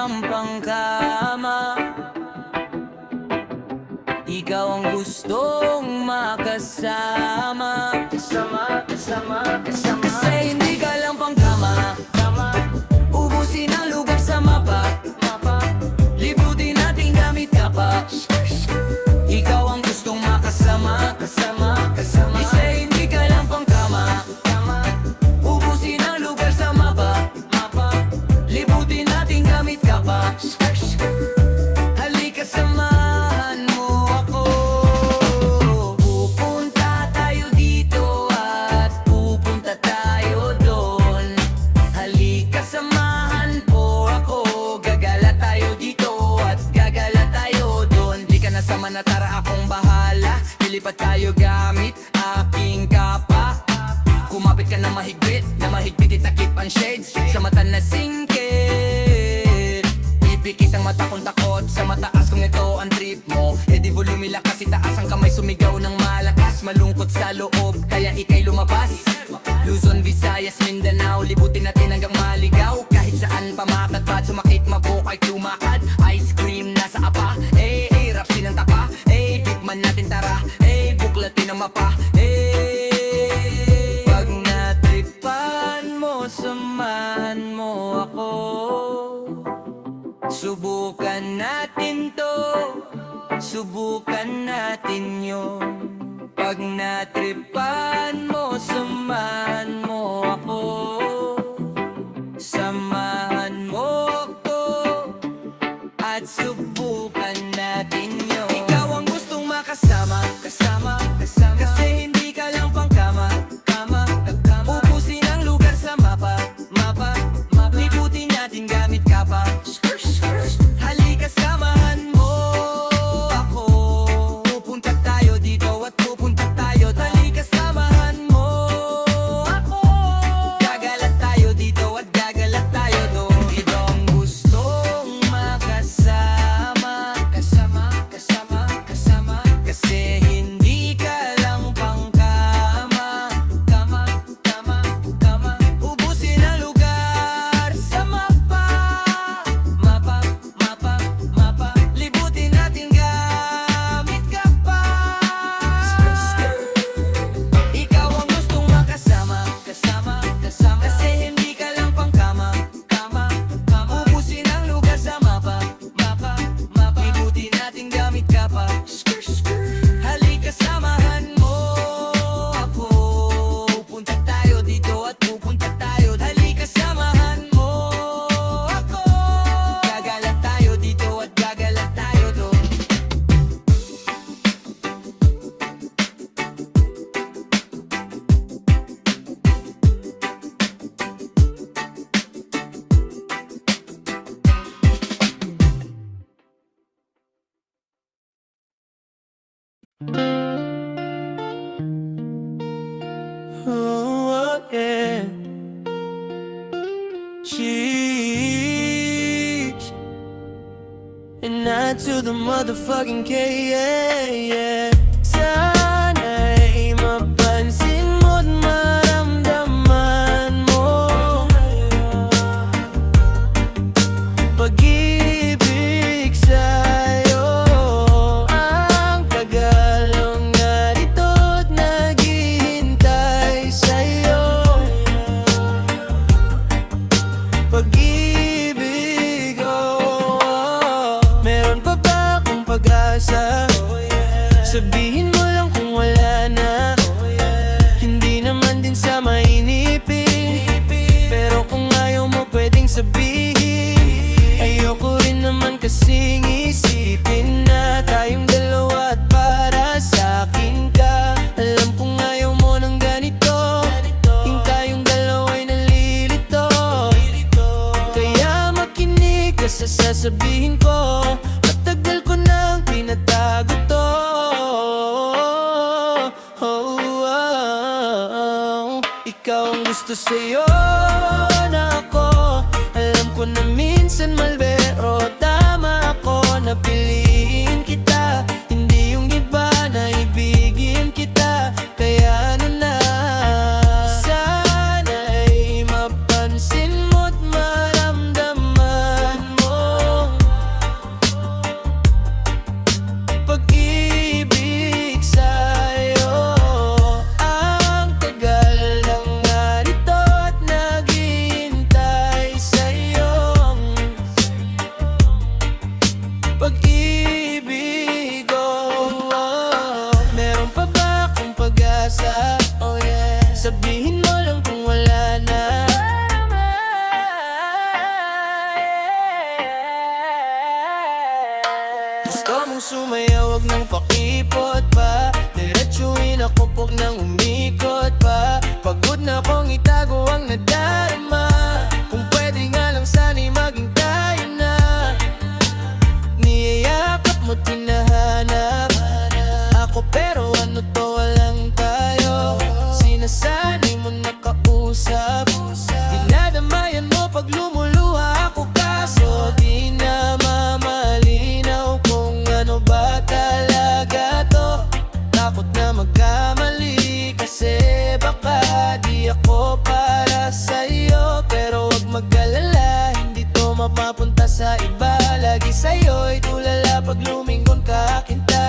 lang pangkama. Ikaw ang gustong makasama. Kasi hindi ka lang pangkama. Ubusin ang lugar sa mapa. Libutin natin gamit ka pa. Ikaw ang gustong makasama. Kasi hindi ka lang pangkama. Ubusin ang lugar sa mapa. Libutin natin gamit ka pa. Halika samahan mo ako. Pupunta tayo dito at pupunta tayo doon. Halika samahan mo ako. Gagala tayo dito at gagala tayo doon. Di ka nasama na, tara akong bahala. Lilipat tayo gamit aking kapa. Kumapit ka na mahigpit itakip ang shades sa mata na singkit. Ipikit ang mata kung takot sa mataas kung ito ang trip mo. E di volumila kasi taas ang kamay sumigaw ng malakas. Malungkot sa loob kaya ikay lumabas. Luzon, Visayas, Mindanao, libutin natin hanggang maligaw. Kahit saan pa makatbad, sumakit mabukay lumakad. Ice cream nasa apa, rap sinang tapa. Tikman natin tara, buklatin ang mapa. Pag natripan mo, samahan mo ako. Subukan natin to, subukan natin yun. Pag natripan mo, samahan mo ako. Samahan mo ako at subukan natin yun. Ikaw ang gustong makasama. Kasi hindi ka lang pangkama. Ubusin ang lugar sa mapa. Libutin natin gamit kapa. Halika samahan mo ako. Pupunta tayo dito at pupunta tayo. Halika samahan mo ako. Gagalat tayo dito at gagalat tayo doon. Ito ang gustong makasama. Kasi hindi ka lang pangkama. Ubusin ang lugar sa mapa. Libutin natin gamit ka pa. Ikaw ang gustong makasama. Kasi hindi ka lang pangkama. Ubusin ang lugar sa mapa. Libutin natin gamit ka pa. Halika samahan mo ako. Pupunta tayo dito at pupunta tayo. Halika samahan mo ako. Gagalat tayo dito at gagalat tayo doon. Oh, yeah. Cheeks. And not to the motherfucking K, yeah. Sana'y mapansin mo't maramdaman mo pag-ibig sa'yo. Ang tagal nung narito't naghihintay sa'yo. Pag-ibig, meron pa ba akong pag-asa? Sabihin mo lang kung wala na. Hindi naman din sa mainipin, pero kung ayaw mo pwedeng sabihin. Ayoko rin naman kasing isipin na tayong dalawa at para sa'kin ka. Alam kong ayaw mo ng ganito, yung tayong dalawa'y nalilito. Kaya makinig ka sa sasabihin ko. Matagal ko nang tinatago to. Ikaw ang gusto sa'yo na ako. Alam ko na minsan mali, pero tama ako na piliin kita. Hindi yung iba na ibigin kita. Kaya ano na, sana'y mapansin mo't maramdaman mo Gusto mong sumayaw, wag nang pakipot pa. Diretsuhin ako, pag nang umikot pa. Pagod na kong itago ang nadarama. Kung pwede nga lang sana'y maging tayo na. Niyayakap mo, tinahanap ako, pero ano to, walang tayo. Sinasanay mo nakausap, dinadamayan mo pag lumuluha ako. Kaso di na mamalinaw kung ano ba talaga to. Takot na magkamali, kasi baka di ako para sa'yo. Pero wag mag-alala, hindi to mapapunta sa iba. Lagi sa'yo'y tulala pag lumingon ka akinta.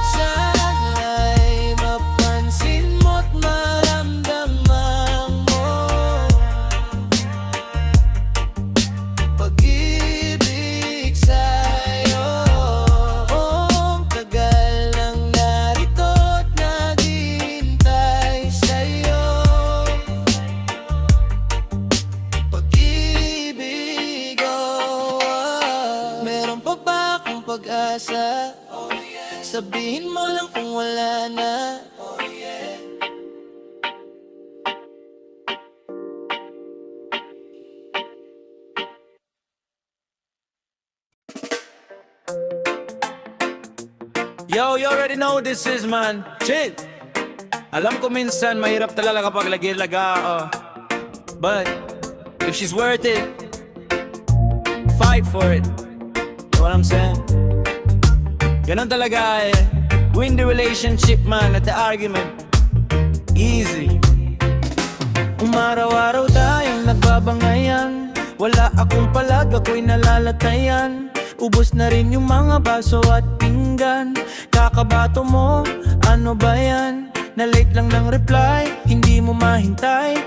Sana'y mapansin mo't maramdaman mo pag-ibig sa'yo. Ang tagal nang narito't naghihintay sa'yo. Pag-ibig, meron pa ba akong pag-asa? Sabihin mo lang kung wala na. Yo, you already know this is, man. Chill. Alam ko minsan mahirap talaga kapag lagi-laga, but if she's worth it, fight for it. You know what I'm saying? Ganon talaga eh. Win the relationship, man, at the argument. Easy. Umaraw-araw tayong nagbabangayan. Wala akong palag, ako'y nalalatayan. Ubos na rin yung mga baso at pinggan. Kakabato mo, ano ba yan? Na-late lang ng reply, hindi mo mahintay.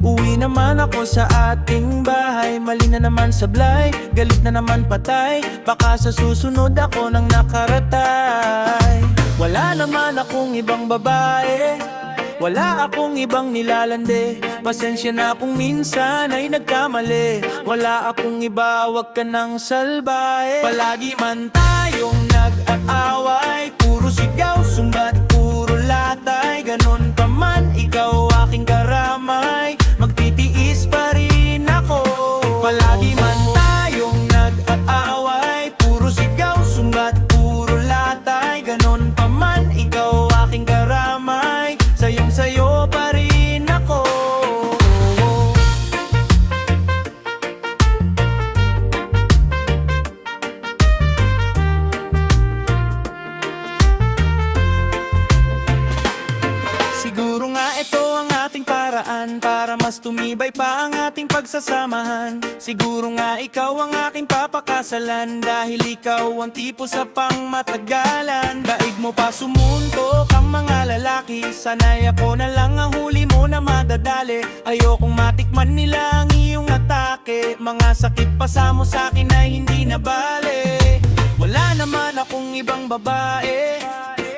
Uwi naman ako sa ating bahay. Mali na naman sablay, galit na naman patay. Baka sa susunod ako nang nakaratay. Wala naman akong ibang babae, wala akong ibang nilalande. Pasensya na kung minsan ay nagkamali. Wala akong iba, wag ka nang salbahe. Palagi man tayong nag-aaway, puro sigaw, sumbat, puro latay. Ganon pa man, ikaw aking karamay, magtitiis pa rin ako. Palagi man tayong nag-aaway, puro sigaw, sumbat, puro latay. Ganon pa man, ikaw aking karamay, sayong-sayo pa rin ako. Siguro nga ito ang ating paraan para mas tumibay pa ang ating pagsasamahan. Siguro nga ikaw ang aking papakasalan, dahil ikaw ang tipo sa pangmatagalan. Daig mo pa sumuntok ang mga lalaki, sanay ako na lang ang huli mo na madadali. Ayokong matikman nila ang iyong atake, mga sakit pa sa mo sa'kin ay hindi na bale. Wala naman akong ibang babae,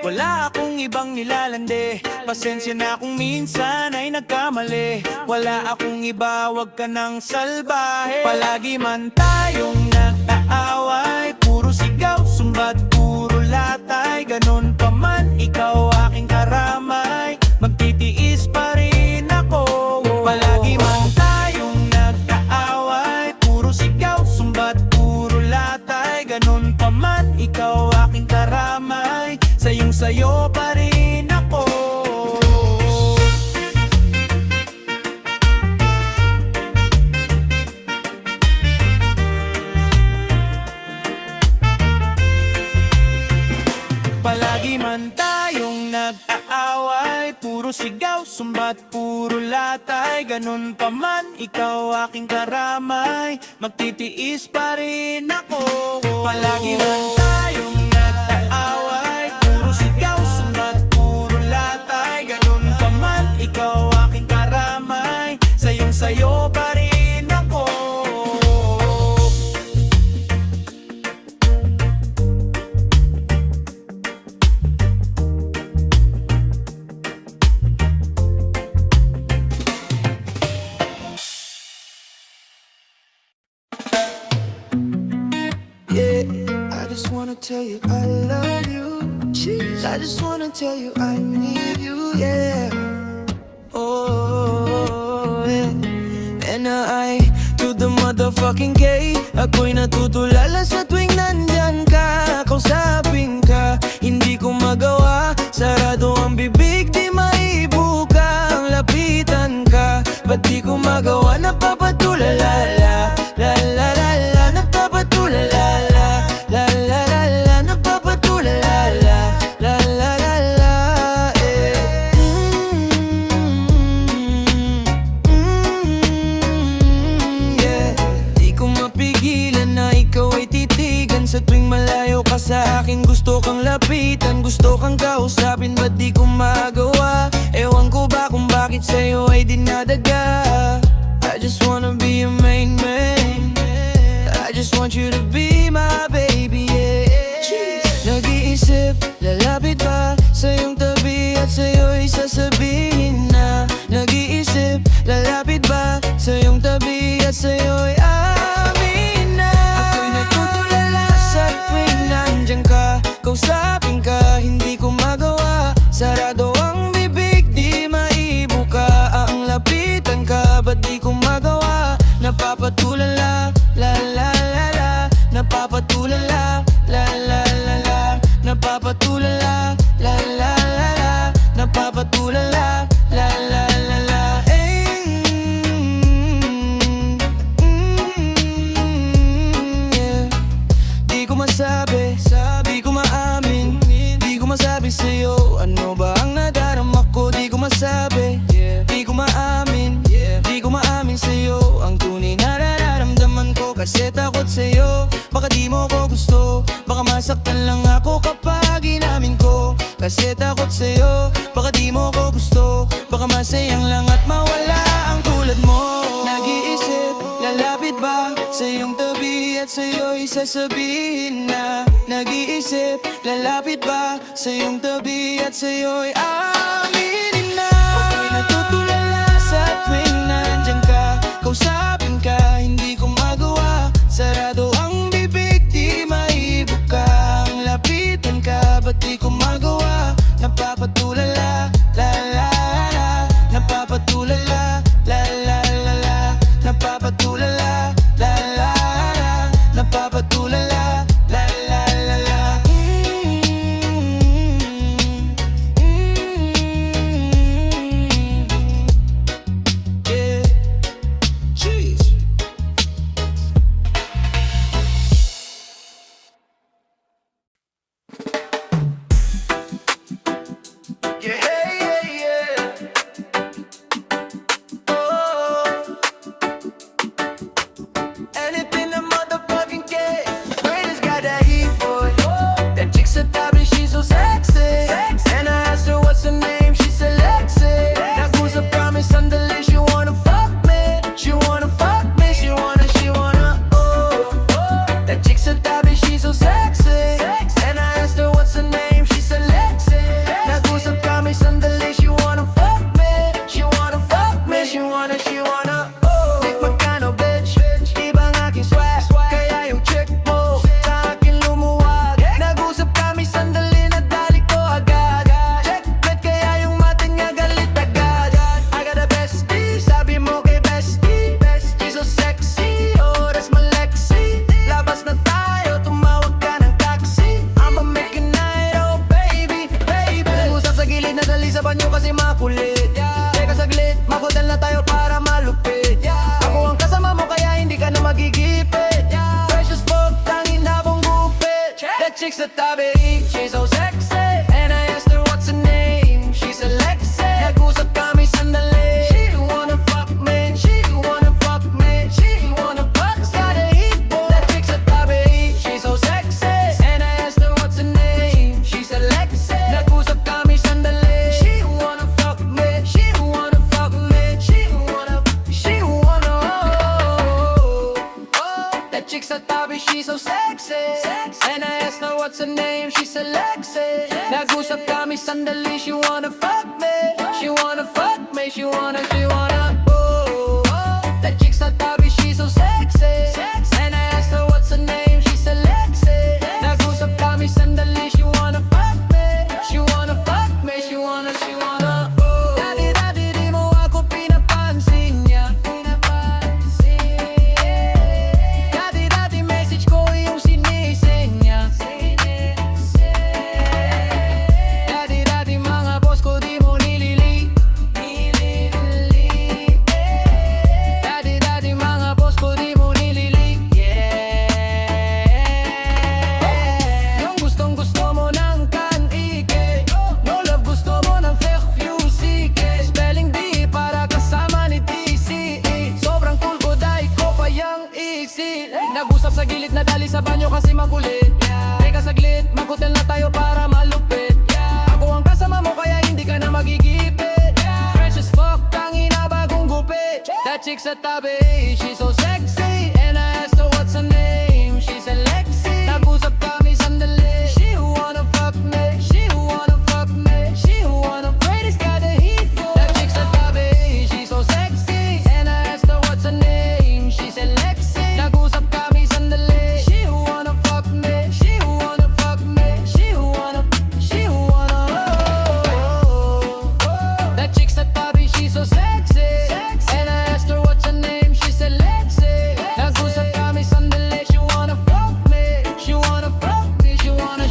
wala akong ibang nilalande. Pasensya na kung minsan ay nagkamali. Wala akong iba, wag ka nang salbahe. Palagi man tayong nag-aaway, puro sigaw, sumbat, puro latay. Ganon pa man, ikaw aking karamay, magtitiis pa rin ako. Palagi man tayong nag-aaway, puro sigaw, sumbat, puro latay. Ganon pa man, ikaw aking karamay, sayong-sayo pa rin ako. Palagi man tayong nag-aaway, puro sigaw, sumbat, puro latay. Ganon pa man, ikaw aking karamay, magtitiis pa rin ako. Palagi man tayong nag-aaway, puro sigaw, sumbat, puro latay. Ganon pa man, ikaw aking karamay, sayong-sayo pa rin ako. tell you I love you. Jeez, I just wanna tell you I need you, yeah. Oh, yeah. And I to the motherfucking K. Ako'y natutulala sa tuwing nandyan ka. Kausapin ka, hindi ko magawa. Sarado ang bibig, di maibuka. Ang lapitan ka, ba't di ko magawa? Napapatulala, la la la la la. Napapatulala, la la la la la. Napapatulala, la la la la la, eh. Yeah. Di ko mapigilan na ikaw ay titigan. Sa tuwing malayo ka sa akin, gusto kang lapitan, gusto kang kausapin, ba't di ko magawa? Ewan ko ba kung bakit sa'yo ay dinadaga. I just wanna be your main man. I just want you to be my baby, yeah. Nag-iisip, lalapit pa sa iyong tabi at sa'yo'y sasabihin na. Nag-iisip, lalapit ba sa iyong tabi at sa'yo'y amin na. Ako'y natutulala sa tuwing nandyan ka. Kausapin ka, hindi ko magawa. Sarado ang bibig, di maibuka. Ang lapitan ka, ba't di ko magawa? Napapatulala, la la la la. Napapatulala, la la la la. Napapatulala, la la la la. Napapatulala, la la la la. Yeah. Di ko masabi, di ko maamin, di ko masabi sa'yo ano ba ang nadarama ko. Di ko masabi, di ko maamin, di ko maamin sa'yo ang tunay na nararamdaman ko. Kasi takot sa'yo, baka di mo ko gusto. Baka masaktan lang ako kapag inamin ko. Kasi takot sa'yo, baka di mo ko gusto. Baka masayang lang at mawala ang tulad mo. Nag-iisip, lalapit ba sa iyong tabi at sa'yo'y sasabihin na. Nag-iisip, lalapit ba sa iyong tabi at sa'yo'y aminin na. Ako'y natutulala sa tuwing nandyan ka. Kausapin ka, hindi ko magawa. Sarado ang bibig, di maibuka. Ang lapitan ka, ba't di ko magawa? Napapatulala, la la la. Napapatulala, la la la la. Napapatulala, la la la. Napapatulala, la la la la. Yeah. Jeez. Yeah, yeah, yeah. Oh. Anything the motherfucking get. Greatest got that heat, boy. That chick said that she's so sexy. And I asked her what's her name, she said Lexi. Now who's a promise on the list? She wanna fuck me. She wanna fuck me. She wanna, oh. That chick said that she's so sexy. And I asked her what's her name, she said Lexi. Now who's a promise on the list? She wanna fuck me. She wanna fuck me. She wanna, oh. Di magkano, bitch. Ibang aking swag. Kaya yung chick mo sa akin lumuwag. Nag-usap kami sandali na dali ko agad. Checkmate kaya yung mata niya galit agad. I got a bestie, sabi mo kay bestie. She's so sexy, oras malexi. Labas na tayo, tumawag ka ng taxi. I'ma make a night, oh baby, baby. Nag-usap sa gilid na dali sa banyo kasi makulit. Teka saglit, makodal na tayo para malupit. Ako ang kasama mo kaya hindi ka na magigipit. Precious fuck, tangin na mong gupit. That chick's a tabi, she's so sexy. And I asked her what's her name, she said Lexi. Nag-usap kami sandali. She wanna fuck me, she wanna fuck me. She wanna fuck, got a heat, boy. That chick's a tabi, she's so sexy. And I asked her what's her name, she said Lexi. Nag-usap kami sandali. She wanna fuck me, she wanna fuck me. She wanna, oh. That chick's a tabi, she's so sexy. And I asked her what's her name, she said Lexi. Nag-usap kami sandali. She wanna fuck me, she wanna fuck me. She wanna, oh. That chick's a tabi, she's so sexy. And I asked her what's her name, she said Lexi. Nag-usap kami nadali sa banyo kasi makulit. Teka saglit, mag-hotel na tayo para malupit. Ako ang kasama mo kaya hindi ka na magigipit. Fresh as fuck, tangina bagong gupit. That chick sa tabi, she's so sexy. And I asked her what's her name, she said Lexi. Nag-usap kami sandali, she wanna fuck me, she wanna fuck me, she wanna pray this guy the heat go. That chick sa tabi, she's so sexy. And I asked her what's her name, she said Lexi. Nag-usap kami sandali, she wanna fuck me, she wanna fuck me, she wanna That chick sa tabi, she's so sexy. And I asked her what's her name, she said Lexi. Nag-usap kami sandali, she wanna fuck me, she wanna fuck me, she wanna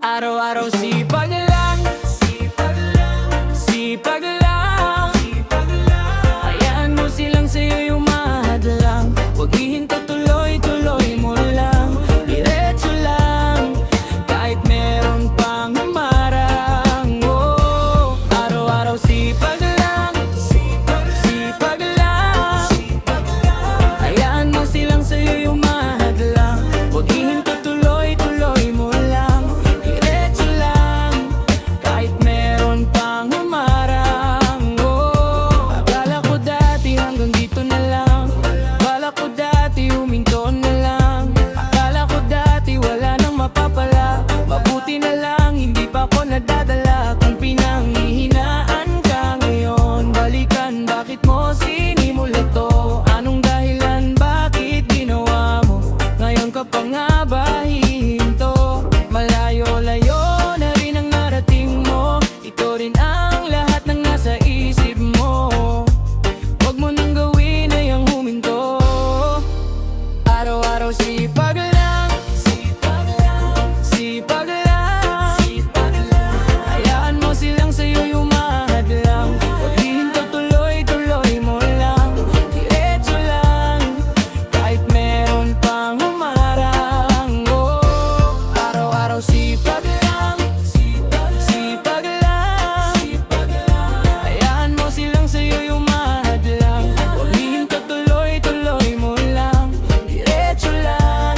Araw-araw sipag lang, sipag lang, sipag lang, sipag lang. Hayaan mo silang sa'yo umahad lang. Huwag hihinto, tuloy-tuloy mo lang. Diretso lang, kahit meron pang humarang. Oh, araw-araw sipag lang, sipag, sipag lang, sipag lang. Hayaan mo silang sa'yo umahad lang. Huwag hihinto, tuloy-tuloy mo lang. Diretso lang, kahit meron pang humarang. Oh, akala ko dati hanggang dito na lang. Akala ko dati huminto na lang. Akala ko dati wala nang mapapala. Mabuti na lang hindi pa ako nadadala. Kung pinanghihinaan ka ngayon, balikan, bakit mo sinimulan to? Anong dahilan, bakit ginawa mo? Ngayon ka pa nga ba hihinto? Malayo-layo na rin ang narating mo. Ito rin ang lahat ng nasa isip mo. Huwag mo nang gawin ay ang huminto. Araw-araw sipag lang, sipag lang, sipag lang, sipag lang. Hayaan mo silang sa'yo'y umahad lang. Huwag hihinto, tuloy-tuloy mo lang. Diretso lang, kahit meron pang humarang. Oh, araw-araw sipag lang, sipag, sipag lang, sipag lang. Hayaan mo silang sa'yo'y umahad lang. Huwag hihinto, tuloy-tuloy mo lang. Diretso lang,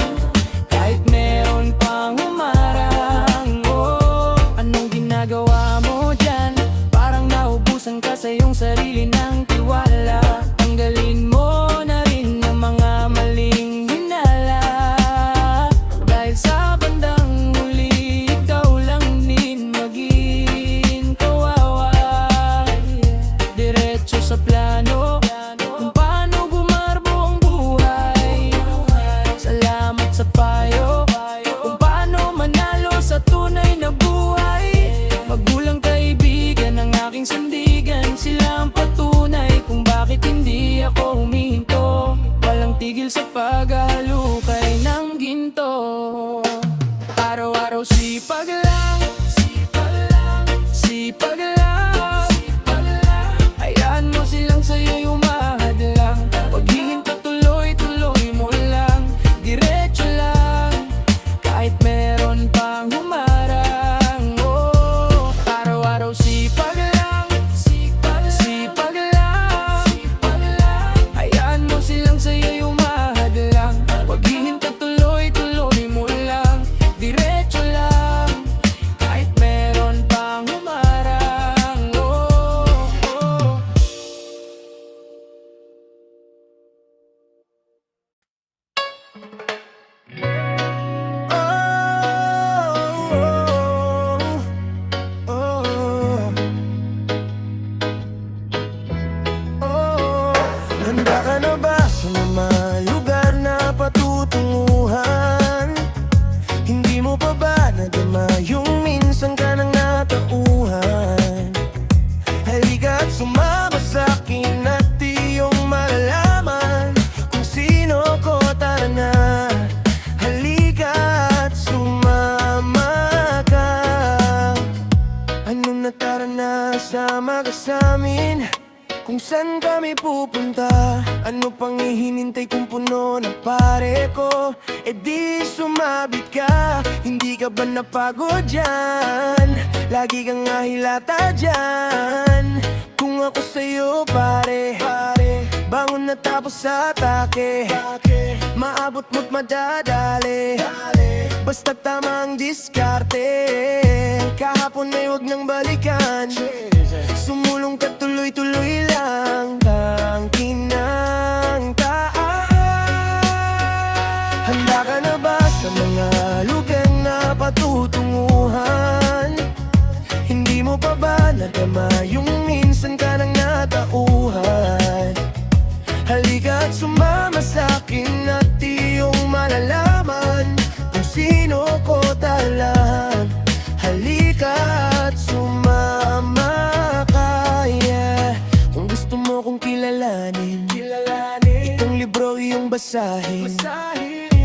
kahit meron pang humarang. Oh, anong ginagawa mo dyan? Parang naubusan ka sa iyong sarili ng tiwala. Tanggalin mo na rin ang mga maling hinala. Dahil sa bandang huli, ikaw lang din maging kawawa. Diretso sa plano, kung paano gumarbo ang buhay. Salamat sa payo, kung paano manalo sa tunay na buhay. Magulang, kaibigan, ang aking sandigan. Sila ang patunay kung bakit hindi ako huminto. Walang tigil sa paghahalukay ng ginto. Araw-araw sipag lang, sipag lang, sipag lang, sipag lang. Hayaan mo silang sa'yo'y umahad lang. Huwag hihinto, tuloy-tuloy mo lang. Diretso lang, kahit meron pang humarang. Oh, araw-araw sipag lang, sipag, sipag lang, sipag lang. Hayaan mo silang sa'yo'y umahad lang. Huwag hihinto, tuloy-tuloy mo lang. Diretso lang, kahit meron pang humarang. Oh, oh. Handa ka na ba sa mga lugar na patutunguhan? Hindi mo pa ba nadama yung minsan ka nang natauhan? Halika at sumama sa'kin at iyong malalaman kung sino ko, tara na. Halika at sumama ka. Ano na, tara na, sama ka sa'min. Kung saan kami pupunta, ano pang ihinintay kung puno na pare ko? E di sumabit ka, hindi ka ba napagod dyan? Lagi kang ahilata dyan. Kung ako sa'yo pare, bangon na tapos sa atake, maabot mo't madadali, basta tama ang diskarte. Kahapon ay huwag nang balikan, sumulong ka tuloy-tuloy lang, tangkin ng taas. Handa ka na ba sa mga lugar na patutunguhan? Hindi mo pa ba nadama yung minsan ka nang natauhan? Halika at sumama sa'kin at iyong malalaman kung sino ko talahan. Halika at sumama ka, yeah. Kung gusto mo kong kilalanin, itong libro iyong basahin.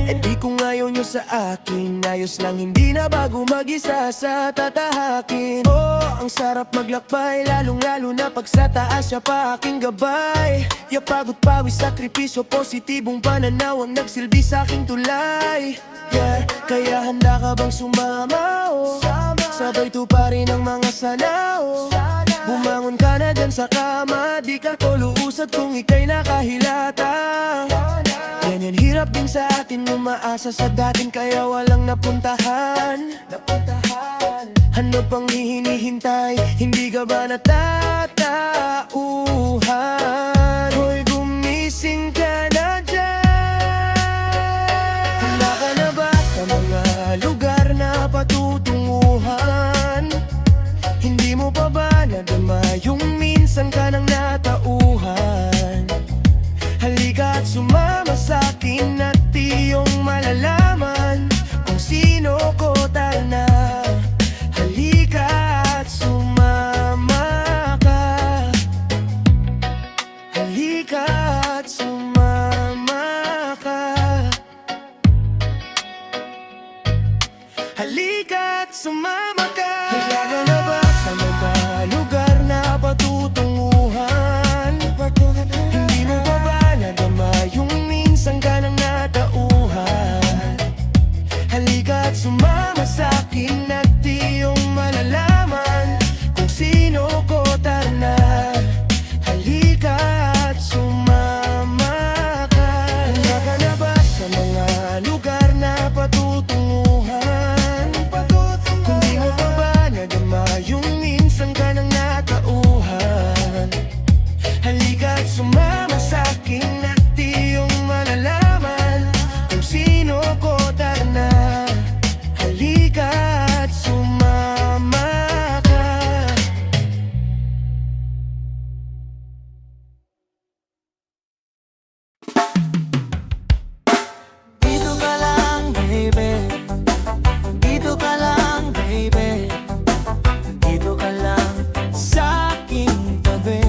E di kung ayaw nyo sa akin, ayos lang, hindi na bago mag-isa sa tatahakin. Oh, ang sarap maglakbay, lalong-lalo na pag sa taas siya pa aking gabay. Ya pagod pawis, sakripisyo, positibong pananaw ang nagsilbi sa aking tulay. Yeah, kaya handa ka bang sumama, oh? Sabay tuparin ang mga sanao. Bumangon ka na dyan sa kama, di ka tuluusad kung ika'y nakahilata. Ganyan hirap din sa atin umaasa sa dating kaya walang napuntahan. Ano pang hinihintay? Hindi ka ba natatauhan? Hoy, gumising ka na dyan. Handa ka na ba sa mga lugar na patutunguhan? Hindi mo pa ba nadama yung minsan ka nang natauhan? Halika at sumama sa'kin at iyong malalaman kung sino ko na. Halika at sumama ka. Halika at sumama ka. Halika at sumama ka. Handa ka na ba sa mga lugar na patutunguhan? Hindi mo pa ba nadama yung minsan ka nang natauhan? Halika at sumama sa'kin at iyong malalaman kung sino ko na. Halika at sumama ka. Handa ka na ba sa mga lugar na patutunguhan? Kung di mo pa ba nadama yung minsan ka nang natauhan? Halika at sumama sa'kin at iyong malalaman kung sino ko na. Halika at sumama ka. Dito ka lang, baby. Dito ka lang, baby. Dito ka lang sa aking tabi.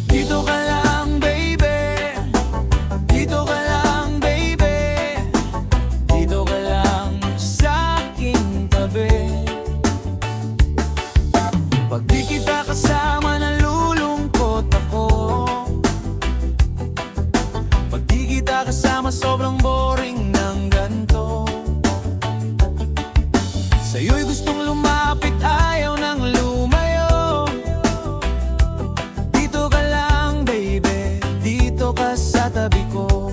Dito ka lang, baby. Dito ka lang, baby. Dito ka lang sa aking tabi. Pag di kita kasama, nalulungkot ako. Pag di kita kasama, sobrang boring ng ganito. Sa'yo'y gustong lumapit, ayaw nang lumayo. Dito ka lang, baby. Dito ka sa tabi ko.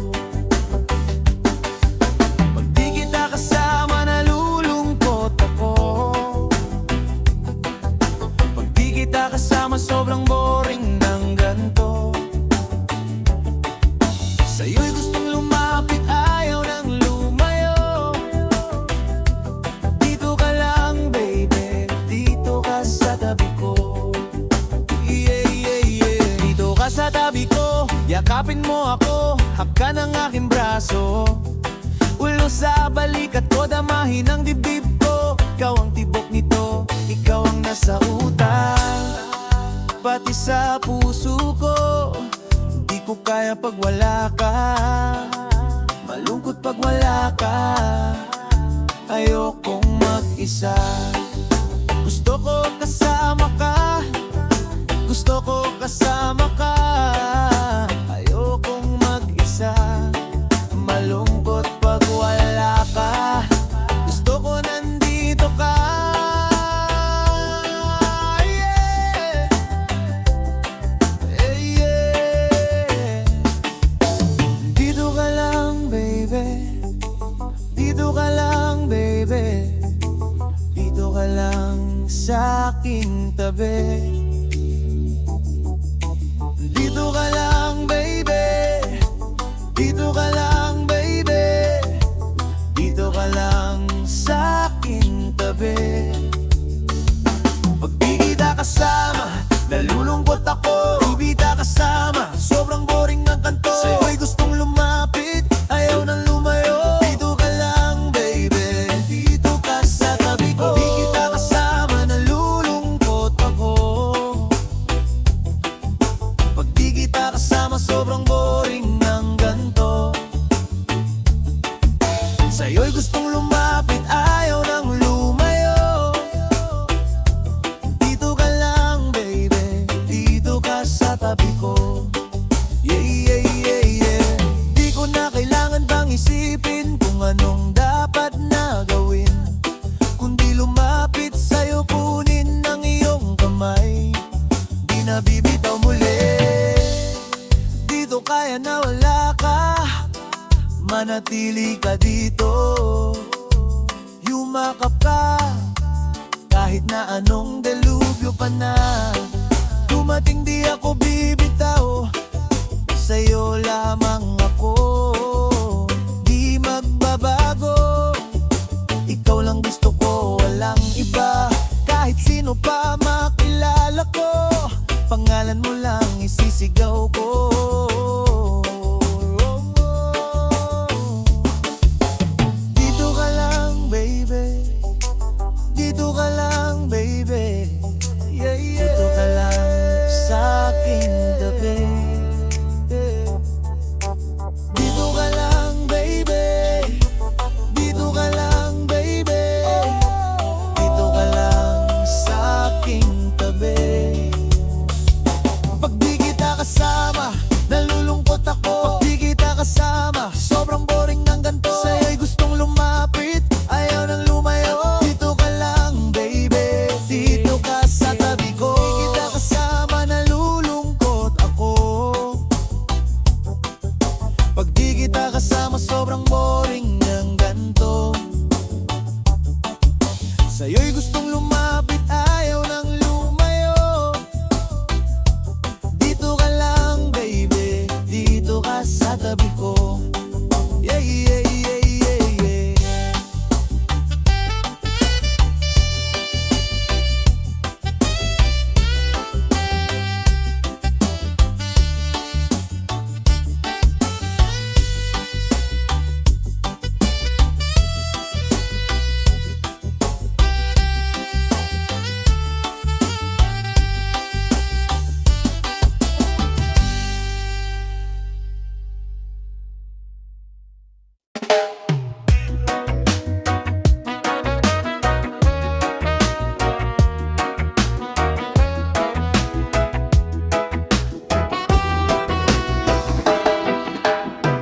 Pag di kita kasama, nalulungkot ako. Pag di kita kasama, sobrang boring ng ganito. Sa'yo'y gustong lumapit, ayaw nang lumayo. Dito ka lang, baby. Dito ka sa tabi ko. Yeah, yeah, yeah. Dito ka sa tabi ko, yakapin mo ako, hapkan ang aking braso. Ulo sa balikat ko, damahin ang dibdib ko. Ikaw ang tibok nito, ikaw ang nasa utak, pati sa puso ko. Di ko kaya pag wala ka, malungkot pag wala ka. Ayokong mag-isa, gusto ko kasama ka. Gusto ko kasama ka. Ayokong mag-isa, malungkot pag wala ka. Gusto ko nandito ka. Yeah. aking tabi. Dito ka lang baby, dito ka lang baby, dito ka lang sa aking tabi. Pag di kita kasama, nalulungkot ako. Di kita kasama, sobrang boring ng kanto. Sa'yo'y gustong lumapit, ayaw nang lumayo. Dito ka lang baby, dito ka sa tabi ko. Di kita kasama, nalulungkot ako. Pag di kita kasama, sobrang boring ng ganto. Sa'yo'y gustong lumapit, ayaw nang lumayo. Dito ka lang baby, dito ka sa tabi ko. Yeah, yeah, yeah, yeah. Di ko na kailangan bang isipin kung anong dapat na gawin, kundi lumapit sa'yo, kunin ang iyong kamay. Di na bibitaw muli. Dito kaya na wala ka, manatili ka dito. Yumakap ka, kahit na anong delubyo pa na dumating, di ako bibitaw. Sa'yo lamang ako, di magbabago. Ikaw lang gusto ko, walang iba. Kahit sino pa makilala ko, pangalan mo lang isisigaw ko. Dito ka lang baby, dito ka lang baby, yeah, yeah. Dito ka lang sa aking tabi. Dito ka lang baby, dito ka lang baby, dito ka lang sa aking tabi. Pag di kita kasama, nalulungkot ako. Pag di kita kasama, sobrang boring ng ganto. Sa'yo'y gustong lumapit, ayaw nang lumayo. Dito ka lang baby, dito ka sa tabi ko. Di kita kasama, nalulungkot ako. Pag di kita kasama, sobrang boring ng ganto. Sa'yo'y gustong lumapit, ayaw nang lumayo. Dito ka lang baby, dito ka sa tabi ko. Yeah, yeah, yeah, yeah, yeah.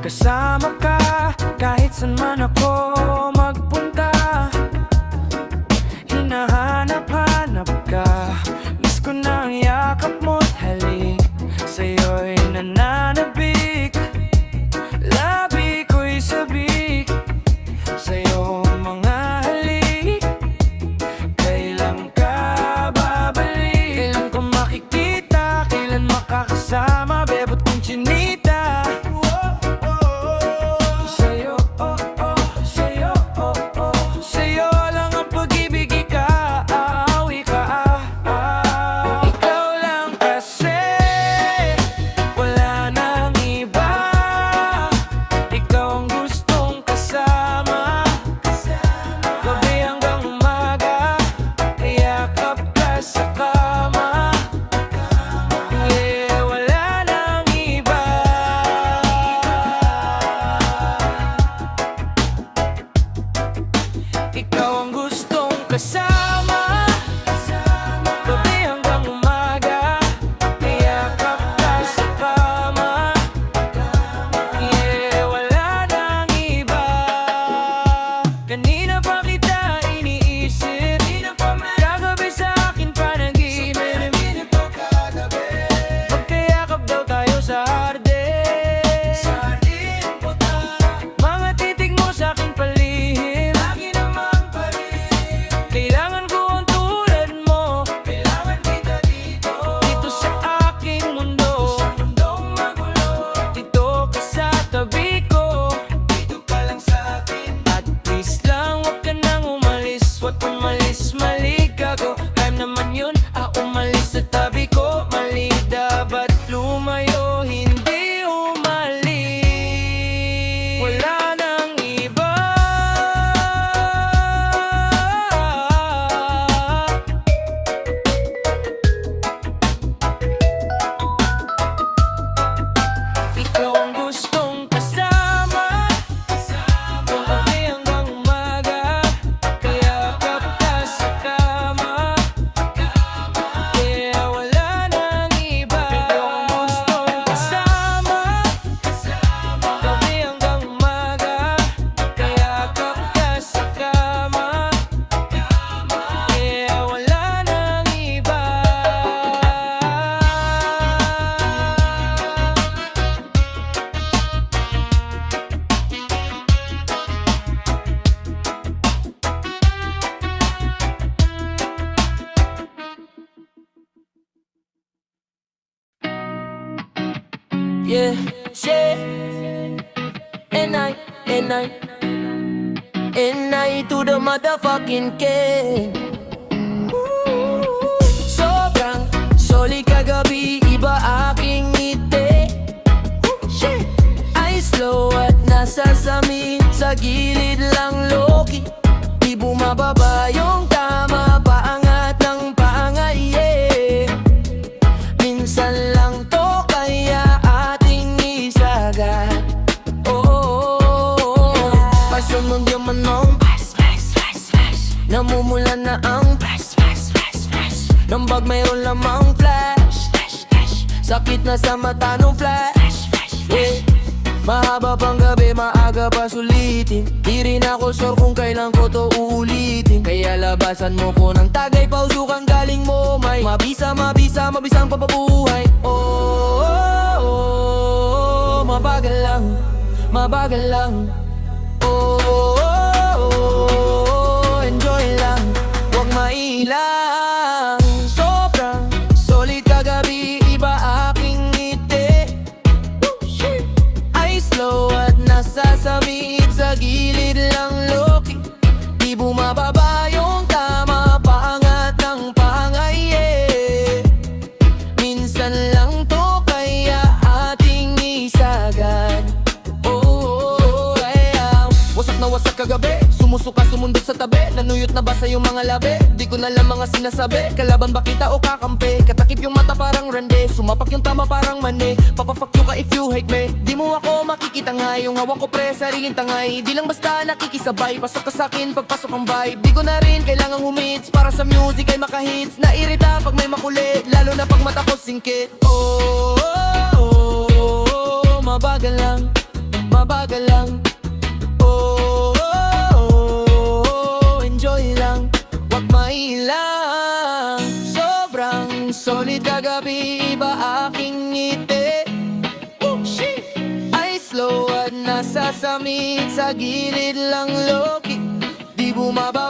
Kasama ka kahit saan man ako magpunta. Hinahanap-hanap ka, miss ko na ang yakap mo't halik. Sa'yo'y nananabik, labi ko'y sabik. Sa'yo mga halik, kailan ka babalik? Kailan ko makikita, kailan makakasama, bebot kong chinita. Sa'yo, oh, oh, sa'yo, oh, oh. Sa'yo lang ang pag-ibig, aawi ka, Ikaw lang kasi, wala nang iba. Ikaw ang gustong kasama, gabi hanggang umaga, yakap ka sa kama. Yeah, wala nang iba. Ikaw ang gustong kasama, gabi hanggang umaga, yakap ka sa kama. Yeah, wala nang iba. Kanina pa kita iniisip, kagabi sa akin panaginip. Magkayakap daw tayo sa hardin, mga titig mo sa akin palihim. Kailangan at umalis, mali ka ko. Time naman yun, umalis sa tabi ko. Mali dapat lumayo, hindi umalis. Wala nang iba. Ikaw ang gustong kasama, gabi hanggang umaga, kaya ka sa kama. Yeah, wala nang iba. Ikaw ang gustong kasama, gabi hanggang umaga, kaya ka sa kama. Yeah, wala nang iba. Yeah, shit. And I to the motherfucking king. Sobrang solid kagabi, iba aking ngiti. Shit. Ay slow at nasasamid, sa gilid lang loki. Di bumababa yung tama, paangat ng paangat, yeah. Minsan lang to kaya ating isagad. Pasunod yung manong namumula na ang ng bag mayroon lamang flash. Sakit na sa mata nung flash, yeah. Mahaba pang gabi, maaga pa sulitin. Di rin ako sure kung kailan ko to uulitin. Kaya labasan mo ko ng tagay, pausukan galing mo. May mabisang papabuhay. Mabagal lang. Enjoy lang, wag mailang. Sobrang solid kagabi, iba aking ngiti. Ay slow at nasasamid, sa gilid lang loki. Di bumababa yung tama, paangat ng paangat, yeah. Minsan lang to kaya ating isagad. Wasak na wasak kagabi, sumusuka sumundot sa tabi. Nanuyot na basa yung mga labi, di ko na lang mga sinasabi. Kalaban ba kita o kakampi? Katakip yung mata parang rande, sumapak yung tama parang mani. Papafuck you ka if you hate me. Di mo ako makikita nga, yung hawak ko pre sariling tangay. Di lang basta nakikisabay, pasok ka sakin pagpasok ang vibe. Di ko na rin kailangang humits, para sa music ay makahits. Nairita pag may makulit, lalo na pag mata ko singkit. Mabagal lang. Enjoy lang, wag mailang. Sobrang solid kagabi, iba aking ngiti. Ay slow at nasasamid, sa gilid lang loki. Di bumaba